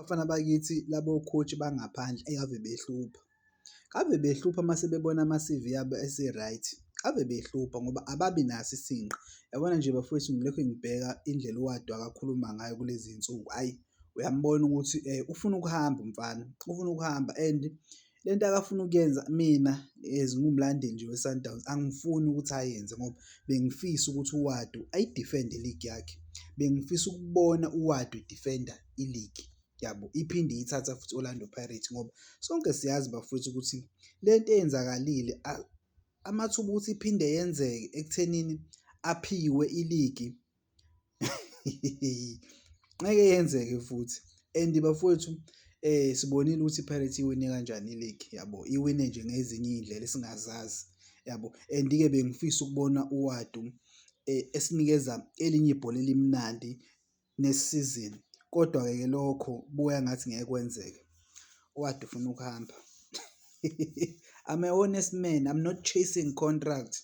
abafana bakithi labo coach bangaphandle ave behlupha. Ave behlupha mase bebona ama-C_V abo ese-right. Ave behlupha ngoba ababi naso isinqe. Yabona nje bafowethu ngilokhu ngibheka indlela u-Wade akakhuluma ngayo kulezi iy'nsuku. Hhayi, uyambona ukuthi ufuna ukuhamba umfana, ufuna ukuhamba and lento akafuna ukuyenza mina as ngiwumlandeli nje we-Sundowns angifuni ukuthi ayenze ngoba bengifisa ukuthi uWade ayidifende iligi yakhe. Bengifisa ukubona uWade edifenda iligi yabo, iphinde iyithatha futhi i-Orlando Pirates ngoba sonke siyazi bafowethu ukuthi lento eyenzakalile amathuba ukuthi iphinde yenzeke ekuthenini aphiwe iligi ngeke yenzeke futhi. And bafowethu sibonile ukuthi i-Pirates iwine kanjani iligi yabo, iwine nje ngezinye iy'ndlela esingazazi yabo. And-ke bengifisa ukubona uWade esinikeza elinye ibhola elimnandi ne-season, kodwa-ke lokho kubukeka ngathi ngeke kwenzeke. uWade ufuna ukuhamba. I'm a honest man, I'm not chasing contract.